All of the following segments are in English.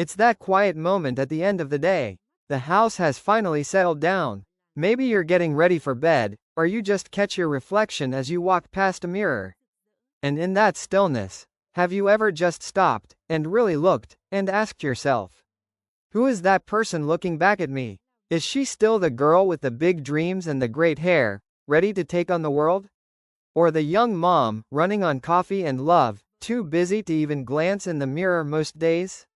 It's that quiet moment at the end of the day. The house has finally settled down. Maybe you're getting ready for bed, or you just catch your reflection as you walk past a mirror. And in that stillness, have you ever just stopped, and really looked, and asked yourself, who is that person looking back at me? Is she still the girl with the big dreams and the great hair, ready to take on the world? Or the young mom, running on coffee and love, too busy to even glance in the mirror most days?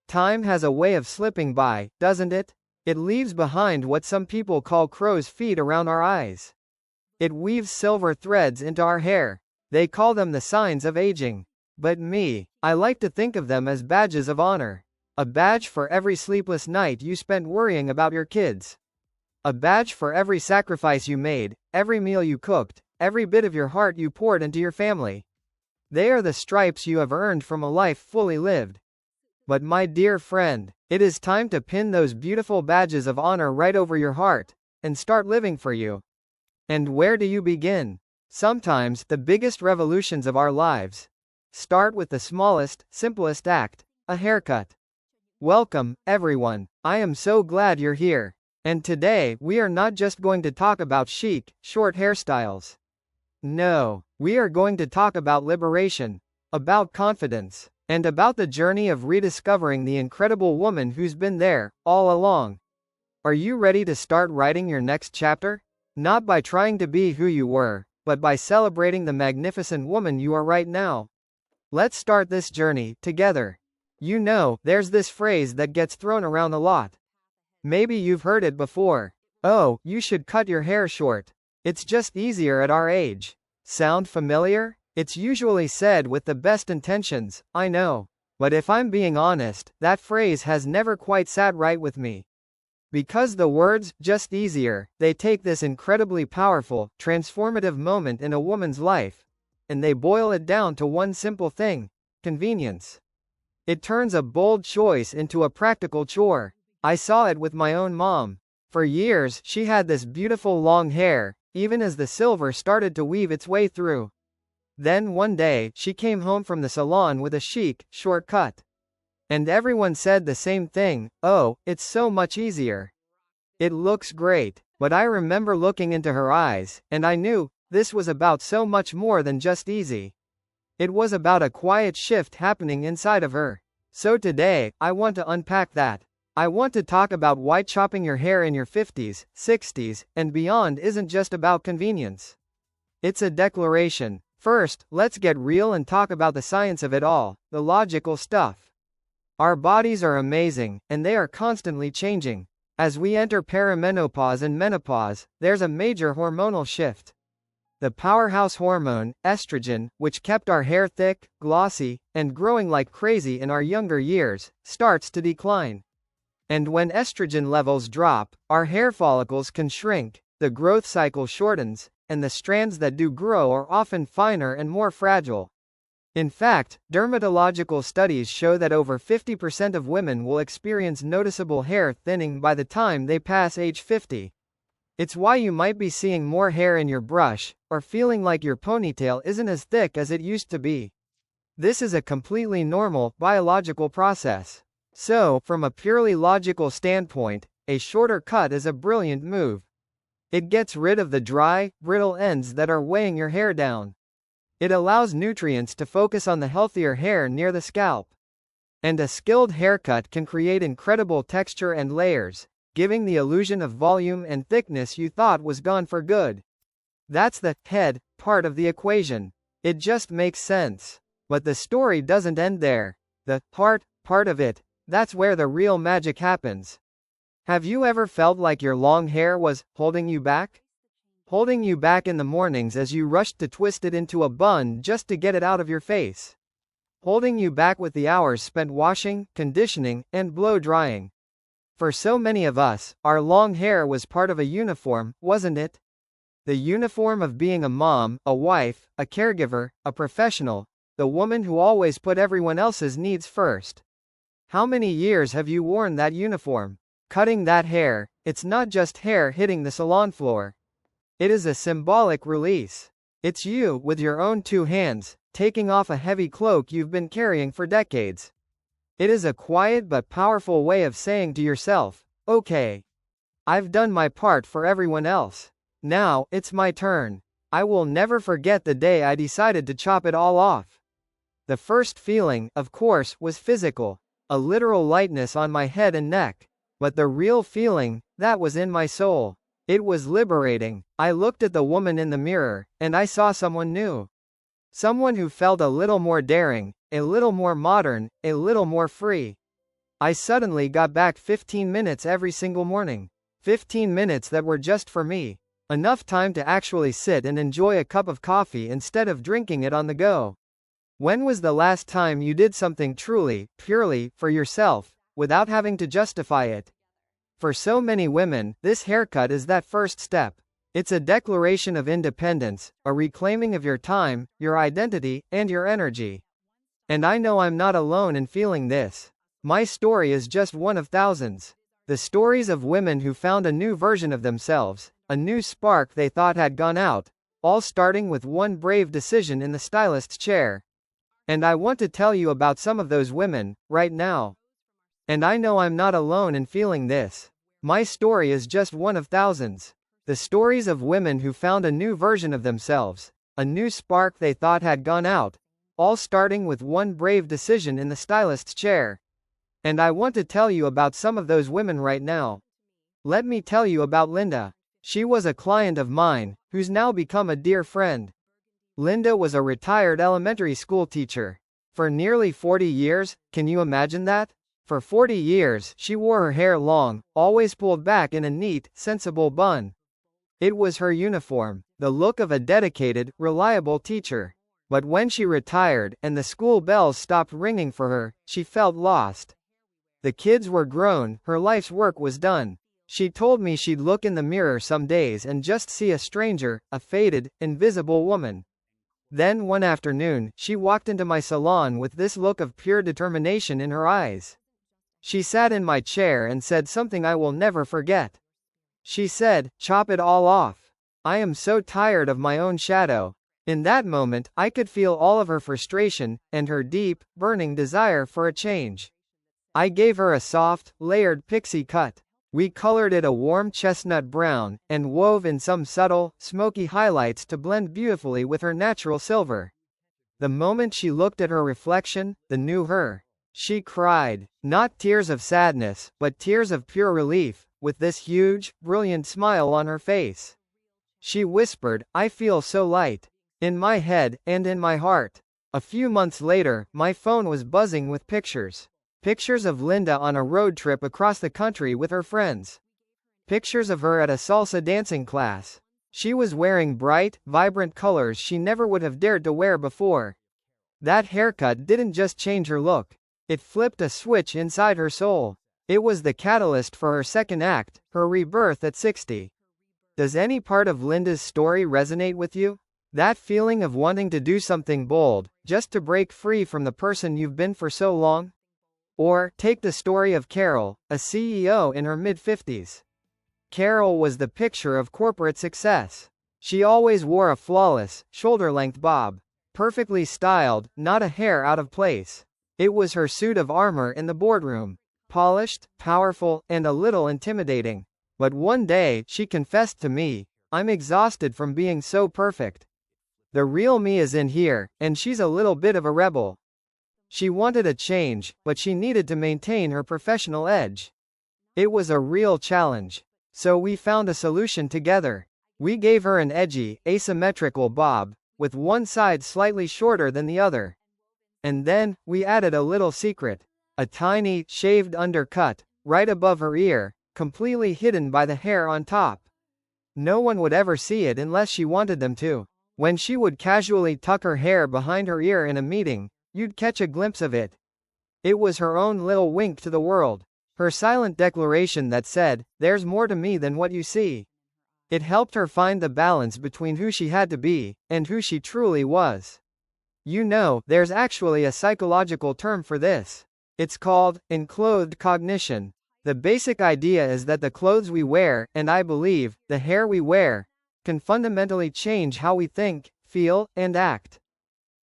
Time has a way of slipping by, doesn't it? It leaves behind what some people call crow's feet around our eyes. It weaves silver threads into our hair. They call them the signs of aging. But I like to think of them as badges of honor. A badge for every sleepless night you spent worrying about your kids. A badge for every sacrifice you made, every meal you cooked, every bit of your heart you poured into your family. They are the stripes you have earned from a life fully lived. But my dear friend, it is time to pin those beautiful badges of honor right over your heart, and start living for you. And where do you begin? Sometimes, the biggest revolutions of our lives start with the smallest, simplest act, a haircut. Welcome, everyone. I am so glad you're here. And today, we are not just going to talk about chic, short hairstyles. No, we are going to talk about liberation, about confidence, and about the journey of rediscovering the incredible woman who's been there, all along. Are you ready to start writing your next chapter? Not by trying to be who you were, but by celebrating the magnificent woman you are right now. Let's start this journey, together. You know, there's this phrase that gets thrown around a lot. Maybe you've heard it before. Oh, you should cut your hair short. It's just easier at our age. Sound familiar? It's usually said with the best intentions, I know. But if I'm being honest, that phrase has never quite sat right with me. Because the words, just easier, they take this incredibly powerful, transformative moment in a woman's life, and they boil it down to one simple thing: convenience. It turns a bold choice into a practical chore. I saw it with my own mom. For years, she had this beautiful long hair, even as the silver started to weave its way through. Then one day, she came home from the salon with a chic, short cut. And everyone said the same thing: oh, it's so much easier. It looks great. But I remember looking into her eyes, and I knew, this was about so much more than just easy. It was about a quiet shift happening inside of her. So today, I want to unpack that. I want to talk about why chopping your hair in your 50s, 60s, and beyond isn't just about convenience. It's a declaration. First, let's get real and talk about the science of it all, the logical stuff. Our bodies are amazing, and they are constantly changing. As we enter perimenopause and menopause, there's a major hormonal shift. The powerhouse hormone, estrogen, which kept our hair thick, glossy, and growing like crazy in our younger years, starts to decline. And when estrogen levels drop, our hair follicles can shrink, the growth cycle shortens, and the strands that do grow are often finer and more fragile. In fact, dermatological studies show that over 50% of women will experience noticeable hair thinning by the time they pass age 50. It's why you might be seeing more hair in your brush, or feeling like your ponytail isn't as thick as it used to be. This is a completely normal, biological process. So, from a purely logical standpoint, a shorter cut is a brilliant move. It gets rid of the dry, brittle ends that are weighing your hair down. It allows nutrients to focus on the healthier hair near the scalp. And a skilled haircut can create incredible texture and layers, giving the illusion of volume and thickness you thought was gone for good. That's the head part of the equation. It just makes sense. But the story doesn't end there. The heart part of it, that's where the real magic happens. Have you ever felt like your long hair was holding you back? Holding you back in the mornings as you rushed to twist it into a bun just to get it out of your face. Holding you back with the hours spent washing, conditioning, and blow drying. For so many of us, our long hair was part of a uniform, wasn't it? The uniform of being a mom, a wife, a caregiver, a professional, the woman who always put everyone else's needs first. How many years have you worn that uniform? Cutting that hair, it's not just hair hitting the salon floor. It is a symbolic release. It's you, with your own two hands, taking off a heavy cloak you've been carrying for decades. It is a quiet but powerful way of saying to yourself, okay, I've done my part for everyone else. Now, it's my turn. I will never forget the day I decided to chop it all off. The first feeling, of course, was physical, a literal lightness on my head and neck. But the real feeling, that was in my soul. It was liberating. I looked at the woman in the mirror, and I saw someone new. Someone who felt a little more daring, a little more modern, a little more free. I suddenly got back 15 minutes every single morning. 15 minutes that were just for me. Enough time to actually sit and enjoy a cup of coffee instead of drinking it on the go. When was the last time you did something truly, purely, for yourself, without having to justify it? For so many women, this haircut is that first step. It's a declaration of independence, a reclaiming of your time, your identity, and your energy. And I know I'm not alone in feeling this. My story is just one of thousands. The stories of women who found a new version of themselves, a new spark they thought had gone out, all starting with one brave decision in the stylist's chair. And I want to tell you about some of those women, right now. And I know I'm not alone in feeling this. My story is just one of thousands. The stories of women who found a new version of themselves, a new spark they thought had gone out, all starting with one brave decision in the stylist's chair. And I want to tell you about some of those women right now. Let me tell you about Linda. She was a client of mine, who's now become a dear friend. Linda was a retired elementary school teacher. For nearly 40 years, can you imagine that? For 40 years, she wore her hair long, always pulled back in a neat, sensible bun. It was her uniform, the look of a dedicated, reliable teacher. But when she retired, and the school bells stopped ringing for her, she felt lost. The kids were grown, her life's work was done. She told me she'd look in the mirror some days and just see a stranger, a faded, invisible woman. Then one afternoon, she walked into my salon with this look of pure determination in her eyes. She sat in my chair and said something I will never forget. She said, "Chop it all off. I am so tired of my own shadow." In that moment, I could feel all of her frustration, and her deep, burning desire for a change. I gave her a soft, layered pixie cut. We colored it a warm chestnut brown, and wove in some subtle, smoky highlights to blend beautifully with her natural silver. The moment she looked at her reflection, the new her, she cried, not tears of sadness, but tears of pure relief, with this huge, brilliant smile on her face. She whispered, "I feel so light. In my head, and in my heart." A few months later, my phone was buzzing with pictures. Pictures of Linda on a road trip across the country with her friends. Pictures of her at a salsa dancing class. She was wearing bright, vibrant colors she never would have dared to wear before. That haircut didn't just change her look. It flipped a switch inside her soul. It was the catalyst for her second act, her rebirth at 60. Does any part of Linda's story resonate with you? That feeling of wanting to do something bold, just to break free from the person you've been for so long? Or, take the story of Carol, a CEO in her mid-50s. Carol was the picture of corporate success. She always wore a flawless, shoulder-length bob. Perfectly styled, not a hair out of place. It was her suit of armor in the boardroom. Polished, powerful, and a little intimidating. But one day, she confessed to me, "I'm exhausted from being so perfect. The real me is in here," and she's a little bit of a rebel. She wanted a change, but she needed to maintain her professional edge. It was a real challenge. So we found a solution together. We gave her an edgy, asymmetrical bob, with one side slightly shorter than the other. And then, we added a little secret. A tiny, shaved undercut, right above her ear, completely hidden by the hair on top. No one would ever see it unless she wanted them to. When she would casually tuck her hair behind her ear in a meeting, you'd catch a glimpse of it. It was her own little wink to the world. Her silent declaration that said, "There's more to me than what you see." It helped her find the balance between who she had to be, and who she truly was. You know, there's actually a psychological term for this. It's called enclothed cognition. The basic idea is that the clothes we wear, and I believe, the hair we wear, can fundamentally change how we think, feel, and act.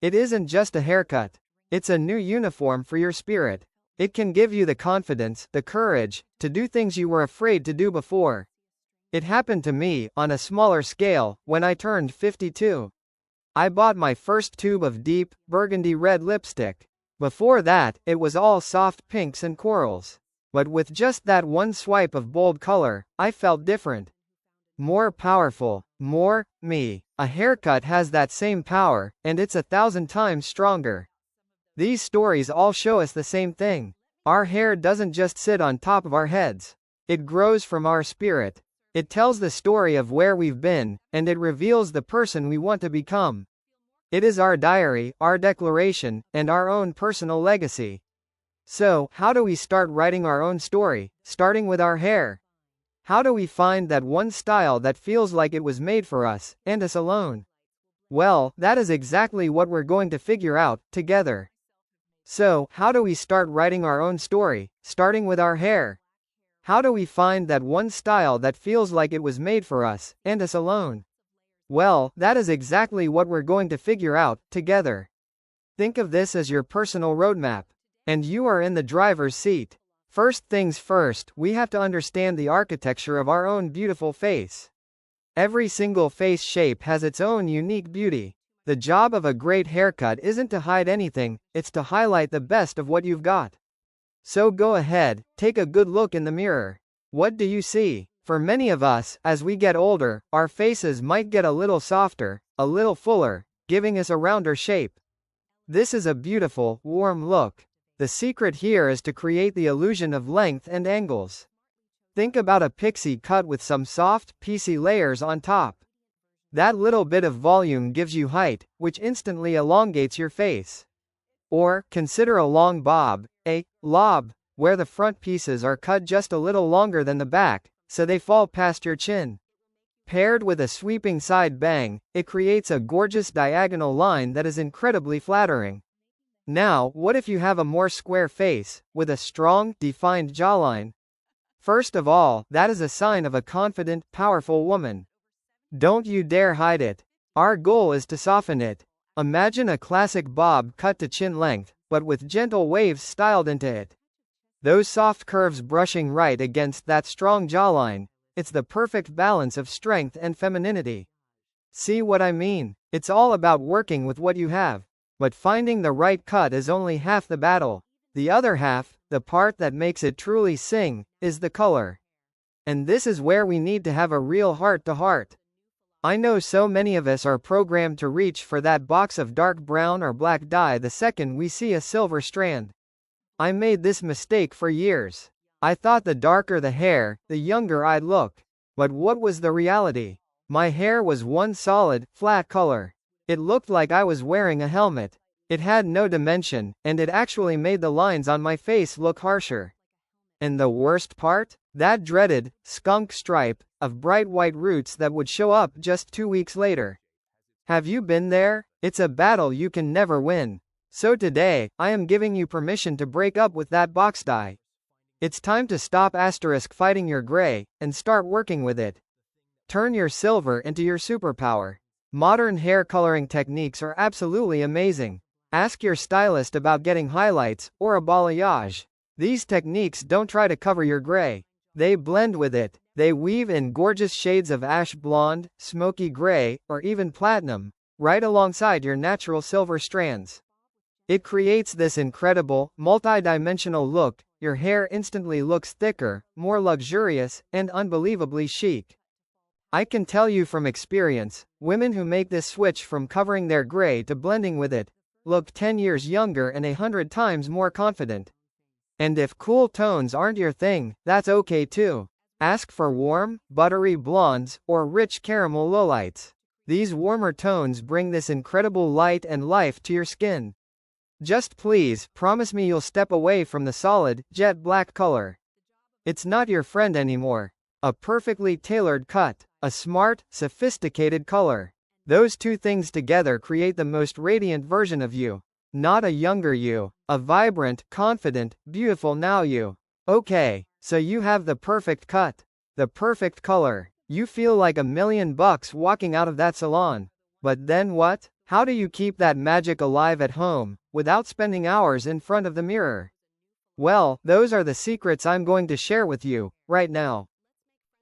It isn't just a haircut. It's a new uniform for your spirit. It can give you the confidence, the courage, to do things you were afraid to do before. It happened to me, on a smaller scale, when I turned 52. I bought my first tube of deep, burgundy red lipstick. Before that, it was all soft pinks and corals. But with just that one swipe of bold color, I felt different. More powerful, more me. A haircut has that same power, and it's 1,000 times stronger. These stories all show us the same thing. Our hair doesn't just sit on top of our heads. It grows from our spirit. It tells the story of where we've been, and it reveals the person we want to become. It is our diary, our declaration, and our own personal legacy. So, how do we start writing our own story, starting with our hair? How do we find that one style that feels like it was made for us, and us alone? Well, that is exactly what we're going to figure out, together. So, how do we start writing our own story, starting with our hair? How do we find that one style that feels like it was made for us, and us alone? Well, that is exactly what we're going to figure out, together. Think of this as your personal roadmap. And you are in the driver's seat. First things first, we have to understand the architecture of our own beautiful face. Every single face shape has its own unique beauty. The job of a great haircut isn't to hide anything, it's to highlight the best of what you've got. So go ahead, take a good look in the mirror. What do you see? For many of us, as we get older, our faces might get a little softer, a little fuller, giving us a rounder shape. This is a beautiful, warm look. The secret here is to create the illusion of length and angles. Think about a pixie cut with some soft, piecey layers on top. That little bit of volume gives you height, which instantly elongates your face. Or, consider a long bob, a lob, where the front pieces are cut just a little longer than the back, so they fall past your chin. Paired with a sweeping side bang, it creates a gorgeous diagonal line that is incredibly flattering. Now, what if you have a more square face, with a strong, defined jawline? First of all, that is a sign of a confident, powerful woman. Don't you dare hide it. Our goal is to soften it. Imagine a classic bob cut to chin length, but with gentle waves styled into it. Those soft curves brushing right against that strong jawline. It's the perfect balance of strength and femininity. See what I mean? It's all about working with what you have. But finding the right cut is only half the battle. The other half, the part that makes it truly sing, is the color. And this is where we need to have a real heart-to-heart. I know so many of us are programmed to reach for that box of dark brown or black dye the second we see a silver strand. I made this mistake for years. I thought the darker the hair, the younger I'd look. But what was the reality? My hair was one solid, flat color. It looked like I was wearing a helmet. It had no dimension, and it actually made the lines on my face look harsher. And the worst part? That dreaded, skunk stripe, of bright white roots that would show up just 2 weeks later. Have you been there? It's a battle you can never win. So today, I am giving you permission to break up with that box dye. It's time to stop fighting your gray, and start working with it. Turn your silver into your superpower. Modern hair coloring techniques are absolutely amazing. Ask your stylist about getting highlights, or a balayage. These techniques don't try to cover your gray. They blend with it. They weave in gorgeous shades of ash blonde, smoky gray, or even platinum, right alongside your natural silver strands. It creates this incredible, multi-dimensional look. Your hair instantly looks thicker, more luxurious, and unbelievably chic. I can tell you from experience, women who make this switch from covering their gray to blending with it, look 10 years younger and 100 times more confident. And if cool tones aren't your thing, that's okay too. Ask for warm, buttery blondes, or rich caramel lowlights. These warmer tones bring this incredible light and life to your skin. Just please, promise me you'll step away from the solid, jet black color. It's not your friend anymore. A perfectly tailored cut. A smart, sophisticated color. Those two things together create the most radiant version of you. Not a younger you. A vibrant, confident, beautiful now you. Okay, so you have the perfect cut. The perfect color. You feel like $1,000,000 walking out of that salon. But then what? How do you keep that magic alive at home, without spending hours in front of the mirror? Well, those are the secrets I'm going to share with you, right now.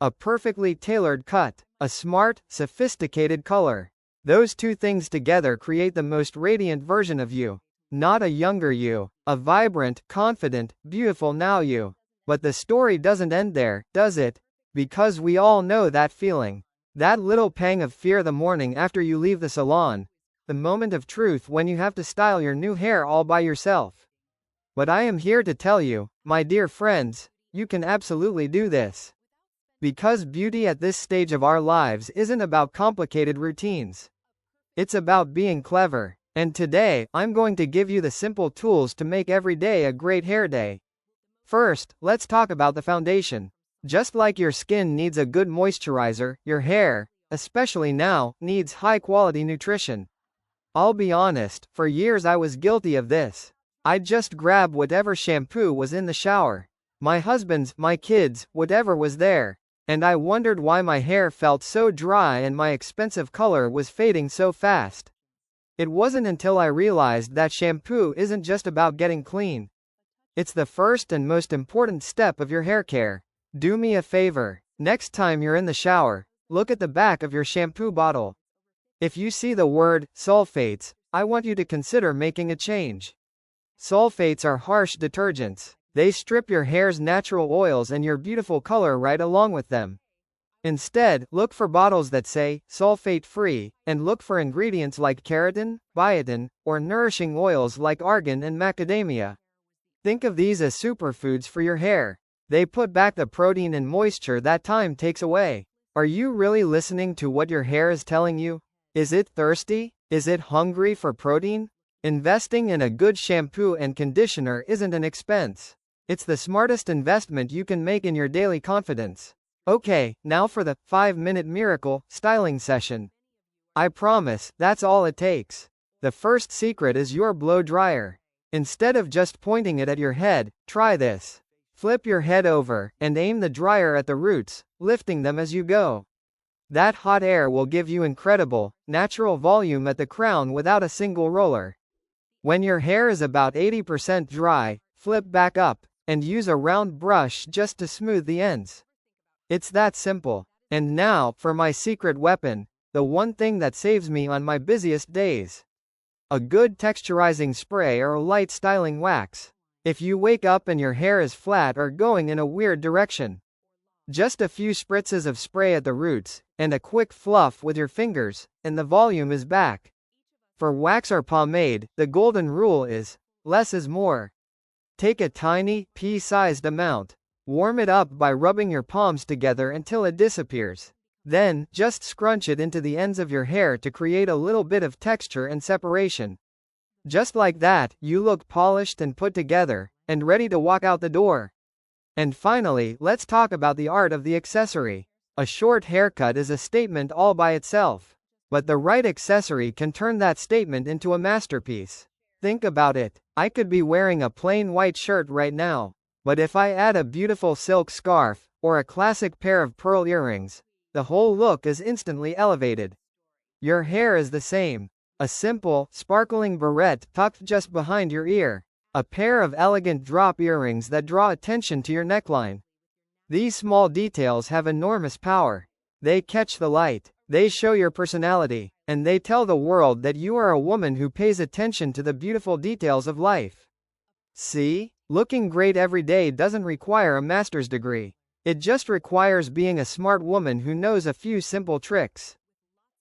A perfectly tailored cut, a smart, sophisticated color. Those two things together create the most radiant version of you. Not a younger you, a vibrant, confident, beautiful now you. But the story doesn't end there, does it? Because we all know that feeling. That little pang of fear the morning after you leave the salon. The moment of truth when you have to style your new hair all by yourself. But I am here to tell you, my dear friends, you can absolutely do this. Because beauty at this stage of our lives isn't about complicated routines. It's about being clever. And today, I'm going to give you the simple tools to make every day a great hair day. First, let's talk about the foundation. Just like your skin needs a good moisturizer, your hair, especially now, needs high-quality nutrition. I'll be honest, for years I was guilty of this. I'd just grab whatever shampoo was in the shower. My husband's, my kids', whatever was there. And I wondered why my hair felt so dry and my expensive color was fading so fast. It wasn't until I realized that shampoo isn't just about getting clean. It's the first and most important step of your hair care. Do me a favor. Next time you're in the shower, look at the back of your shampoo bottle. If you see the word sulfates, I want you to consider making a change. Sulfates are harsh detergents. They strip your hair's natural oils and your beautiful color right along with them. Instead, look for bottles that say sulfate-free, and look for ingredients like keratin, biotin, or nourishing oils like argan and macadamia. Think of these as superfoods for your hair. They put back the protein and moisture that time takes away. Are you really listening to what your hair is telling you? Is it thirsty? Is it hungry for protein? Investing in a good shampoo and conditioner isn't an expense. It's the smartest investment you can make in your daily confidence. Okay, now for the 5-minute miracle styling session. I promise, that's all it takes. The first secret is your blow dryer. Instead of just pointing it at your head, try this. Flip your head over, and aim the dryer at the roots, lifting them as you go. That hot air will give you incredible, natural volume at the crown without a single roller. When your hair is about 80% dry, flip back up, and use a round brush just to smooth the ends. It's that simple. And now, for my secret weapon, the one thing that saves me on my busiest days. A good texturizing spray or light styling wax. If you wake up and your hair is flat or going in a weird direction, just a few spritzes of spray at the roots, and a quick fluff with your fingers, and the volume is back. For wax or pomade, the golden rule is, less is more. Take a tiny, pea-sized amount. Warm it up by rubbing your palms together until it disappears. Then, just scrunch it into the ends of your hair to create a little bit of texture and separation. Just like that, you look polished and put together, and ready to walk out the door. And finally, let's talk about the art of the accessory. A short haircut is a statement all by itself. But the right accessory can turn that statement into a masterpiece. Think about it. I could be wearing a plain white shirt right now. But if I add a beautiful silk scarf, or a classic pair of pearl earrings, the whole look is instantly elevated. Your hair is the same. A simple, sparkling barrette tucked just behind your ear. A pair of elegant drop earrings that draw attention to your neckline. These small details have enormous power. They catch the light, they show your personality, and they tell the world that you are a woman who pays attention to the beautiful details of life. See? Looking great every day doesn't require a master's degree. It just requires being a smart woman who knows a few simple tricks.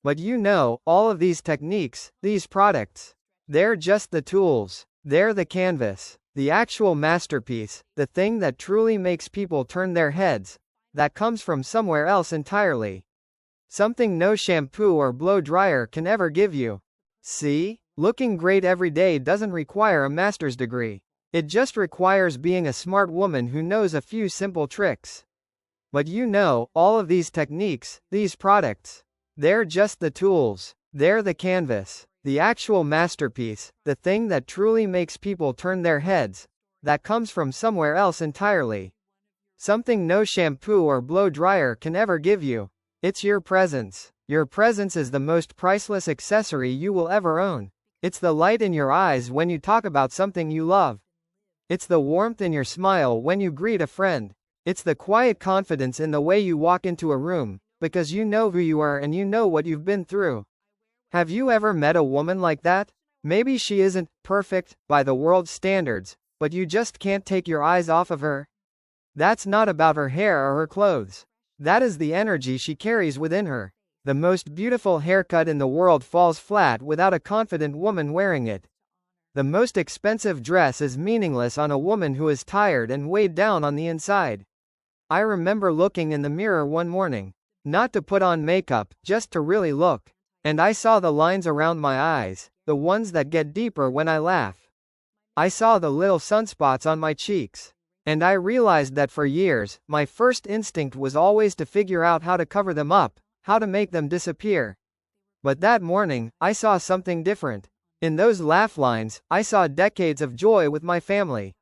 But you know, all of these techniques, these products, they're just the tools. They're the canvas. The actual masterpiece, the thing that truly makes people turn their heads, that comes from somewhere else entirely. Something no shampoo or blow dryer can ever give you. See? Looking great every day doesn't require a master's degree. It just requires being a smart woman who knows a few simple tricks. But you know, all of these techniques, these products, they're just the tools. They're the canvas. The actual masterpiece, the thing that truly makes people turn their heads, that comes from somewhere else entirely. Something no shampoo or blow dryer can ever give you. It's your presence. Your presence is the most priceless accessory you will ever own. It's the light in your eyes when you talk about something you love. It's the warmth in your smile when you greet a friend. It's the quiet confidence in the way you walk into a room, because you know who you are and you know what you've been through. Have you ever met a woman like that? Maybe she isn't perfect by the world's standards, but you just can't take your eyes off of her. That's not about her hair or her clothes. That is the energy she carries within her. The most beautiful haircut in the world falls flat without a confident woman wearing it. The most expensive dress is meaningless on a woman who is tired and weighed down on the inside. I remember looking in the mirror one morning, not to put on makeup, just to really look. And I saw the lines around my eyes, the ones that get deeper when I laugh. I saw the little sunspots on my cheeks. And I realized that for years, my first instinct was always to figure out how to cover them up, how to make them disappear. But that morning, I saw something different. In those laugh lines, I saw decades of joy with my family.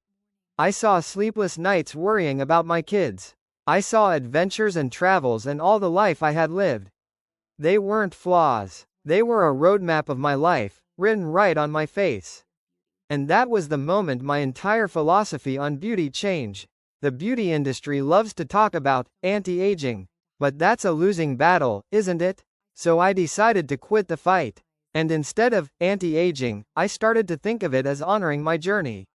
I saw sleepless nights worrying about my kids. I saw adventures and travels and all the life I had lived. They weren't flaws. They were a roadmap of my life, written right on my face. And that was the moment my entire philosophy on beauty changed. The beauty industry loves to talk about anti-aging, but that's a losing battle, isn't it? So I decided to quit the fight. And instead of anti-aging, I started to think of it as honoring my journey.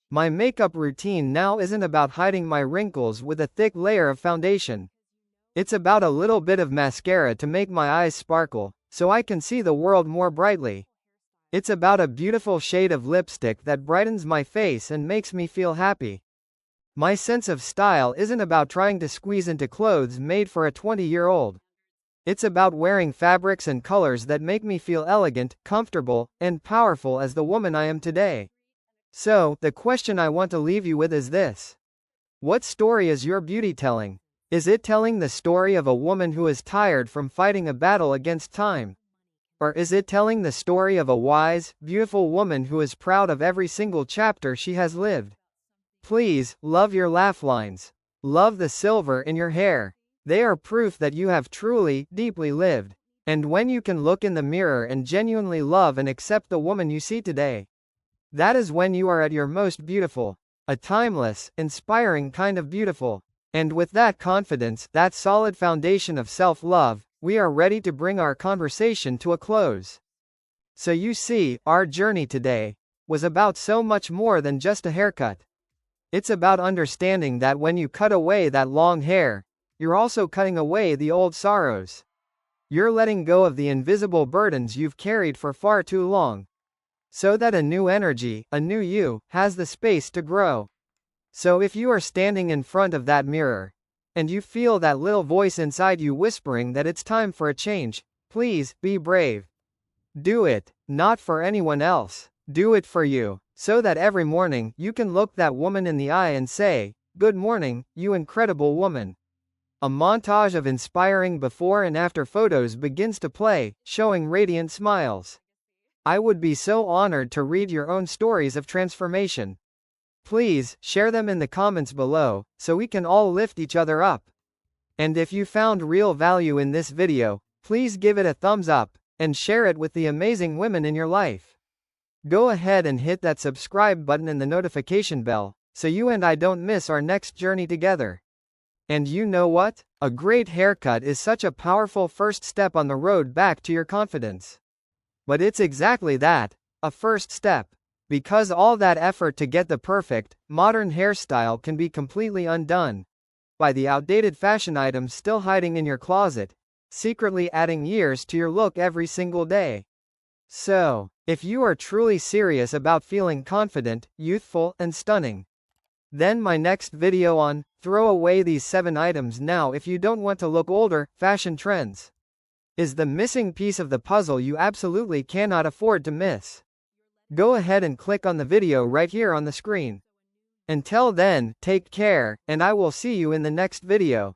My makeup routine now isn't about hiding my wrinkles with a thick layer of foundation. It's about a little bit of mascara to make my eyes sparkle, so I can see the world more brightly. It's about a beautiful shade of lipstick that brightens my face and makes me feel happy. My sense of style isn't about trying to squeeze into clothes made for a 20-year-old. It's about wearing fabrics and colors that make me feel elegant, comfortable, and powerful as the woman I am today. So, the question I want to leave you with is this. What story is your beauty telling? Is it telling the story of a woman who is tired from fighting a battle against time? Or is it telling the story of a wise, beautiful woman who is proud of every single chapter she has lived? Please, love your laugh lines. Love the silver in your hair. They are proof that you have truly, deeply lived. And when you can look in the mirror and genuinely love and accept the woman you see today, that is when you are at your most beautiful. A timeless, inspiring kind of beautiful. And with that confidence, that solid foundation of self-love, we are ready to bring our conversation to a close. So you see, our journey today was about so much more than just a haircut. It's about understanding that when you cut away that long hair, you're also cutting away the old sorrows. You're letting go of the invisible burdens you've carried for far too long, so that a new energy, a new you, has the space to grow. So if you are standing in front of that mirror, and you feel that little voice inside you whispering that it's time for a change, please, be brave. Do it, not for anyone else. Do it for you, so that every morning, you can look that woman in the eye and say, "Good morning, you incredible woman." A montage of inspiring before and after photos begins to play, showing radiant smiles. I would be so honored to read your own stories of transformation. Please, share them in the comments below, so we can all lift each other up. And if you found real value in this video, please give it a thumbs up, and share it with the amazing women in your life. Go ahead and hit that subscribe button and the notification bell, so you and I don't miss our next journey together. And you know what? A great haircut is such a powerful first step on the road back to your confidence. But it's exactly that, a first step. Because all that effort to get the perfect, modern hairstyle can be completely undone by the outdated fashion items still hiding in your closet, secretly adding years to your look every single day. So, if you are truly serious about feeling confident, youthful, and stunning, then my next video on "Throw away these 7 items now if you don't want to look older, fashion trends" is the missing piece of the puzzle you absolutely cannot afford to miss. Go ahead and click on the video right here on the screen. Until then, take care, and I will see you in the next video.